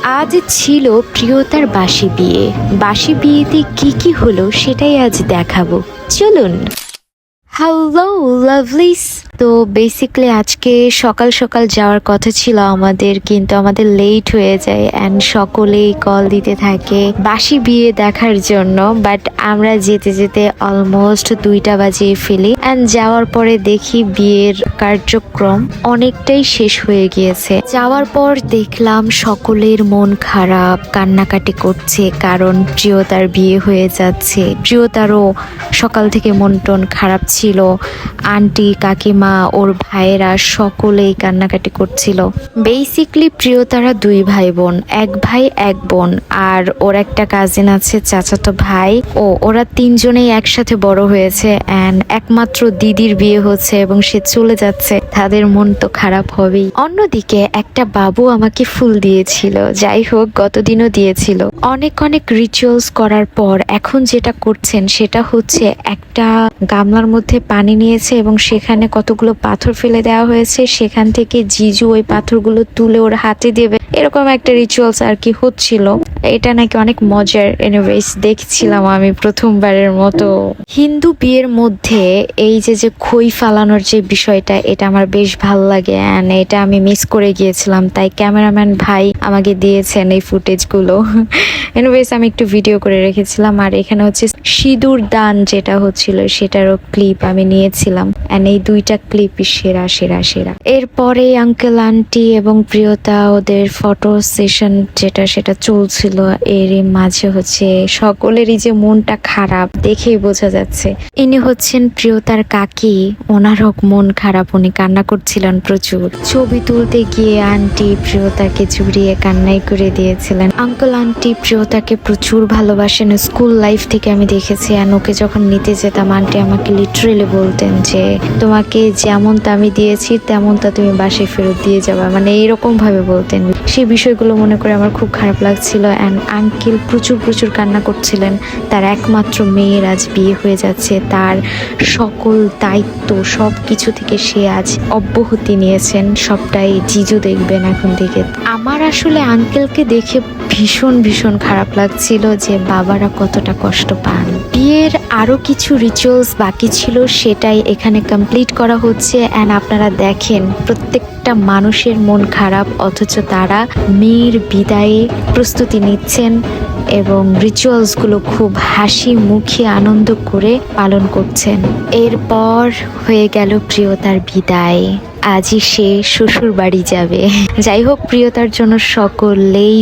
আজ ছিল প্রিয়তার বাসি বিয়ে। বাসি বিয়েতে কি কি হলো সেটাই আজ দেখাবো, চলুন। হ্যালো লাভলিস। তো বেসিক্যালি আজকে সকাল সকাল যাওয়ার কথা ছিল আমাদের, কিন্তু আমাদের লেট হয়ে যায় অ্যান্ড সকলেই কল দিতে থাকে বাসি বিয়ে দেখার জন্য। বাট আমরা যেতে যেতে অলমোস্ট 2টা বাজিয়ে ফেলি অ্যান্ড যাওয়ার পরে দেখি বিয়ের কার্যক্রম অনেকটাই শেষ হয়ে গিয়েছে। যাওয়ার পর দেখলাম সকলের মন খারাপ, কান্নাকাটি করছে, কারণ প্রিয়তার বিয়ে হয়ে যাচ্ছে। প্রিয়তারও সকাল থেকে মন টন খারাপ ছিল। আন্টি, কাকিমা, ওর ভাইয়েরা সকলেই কান্নাকাটি করছিল। বেসিকলি প্রিয়তারা 2 ভাই বোন, এক ভাই এক বোন, আর ওর একটা কাজিন আছে চাচাতো ভাই। ওরা 3 জনেই একসাথে বড় হয়েছে অ্যান্ড একমাত্র দিদির বিয়ে হচ্ছে এবং সে চলে যাচ্ছে। তাদের মন তো খারাপ হবেই। অন্যদিকে একটা বাবু আমাকে ফুল দিয়েছিল, যাই হোক গতদিনও দিয়েছিল। অনেক অনেক রিচুয়ালস করার পর এখন যেটা করছেন সেটা হচ্ছে একটা গামলার মধ্যে পানি নিয়েছে এবং সেখানে কতগুলো পাথর ফেলে দেওয়া হয়েছে। সেখান থেকে জিজু ওই পাথরগুলো তুলে ওর হাতে দেবে, এরকম একটা রিচুয়ালস আর কি হচ্ছিল। এটা নাকি অনেক মজার। এনিওয়েজ দেখছিলাম আমি প্রথমবারের মতো। হিন্দু বিয়ের মধ্যে এই যে খই ফালানোর যে বিষয়টা, এটা আমার বেশ ভালো লাগে অ্যান্ড এটা আমি মিস করে গিয়েছিলাম, তাই ক্যামেরাম্যান ভাই আমাকে দিয়েছেন এই ফুটেজগুলো। এনিওয়েজ আমি একটু ভিডিও করে রেখেছিলাম। আর এখানে হচ্ছে সিঁদুর দান যেটা হচ্ছিল সেটারও ক্লিপ আমি নিয়েছিলাম অ্যান্ড এই 2টা ক্লিপই সেরা সেরা সেরা। এরপরে আঙ্কেল আন্টি এবং প্রিয়তা ওদের ফটো সেশন সেটা চলছিল। এরই মাঝে হচ্ছে সকলেরই যে মনটা খারাপ দেখেই বোঝা যাচ্ছে। ইনি হচ্ছেন প্রিয়তার কাকি, ওনারও মন খারাপ, উনি কান্না করছিলেন প্রচুর। ছবি তুলতে গিয়ে আন্টি প্রিয়তাকে জড়িয়ে কান্নাই করে দিয়েছিলেন। আঙ্কেল আন্টি প্রিয়তাকে প্রচুর ভালোবাসেন, স্কুল লাইফ থেকে আমি দেখেছি। আর ওকে যখন নিতে যেতাম আন্টি আমাকে লিটারেলি বলতেন যে তোমাকে যেমনটা আমি দিয়েছি তেমনটা তুমি বাসায় ফেরত দিয়ে যাবা, মানে এইরকম ভাবে বলতেন। সেই বিষয়গুলো মনে করে আমার খুব খারাপ লাগছিল অ্যান্ড আঙ্কেল প্রচুর কান্না করছিলেন। তার একমাত্র মেয়ের আজ বিয়ে হয়ে যাচ্ছে, তার সকল দায়িত্ব সব কিছু থেকে সে আজ অব্যাহতি নিয়েছেন। সবটাই জিজু দেখবেন এখন থেকে। আমার আসলে আঙ্কেলকে দেখে ভীষণ খারাপ লাগছিল যে বাবারা কতটা কষ্ট পান। বিয়ের আরো কিছু রিচুয়ালস বাকি ছিল, সেটাই এখানে কমপ্লিট করা হচ্ছে অ্যান্ড আপনারা দেখেন প্রত্যেকটা মানুষের মন খারাপ, অথচ তারা মেয়ের বিদায়ে প্রস্তুতি নিচ্ছেন এবং রিচুয়ালসগুলো খুব হাসি মুখে আনন্দ করে পালন করছেন। এরপর হয়ে গেল প্রিয়তার বিদায়। আজই সে শ্বশুর বাড়ি যাবে। যাই হোক, প্রিয়তার জন্য সকলেই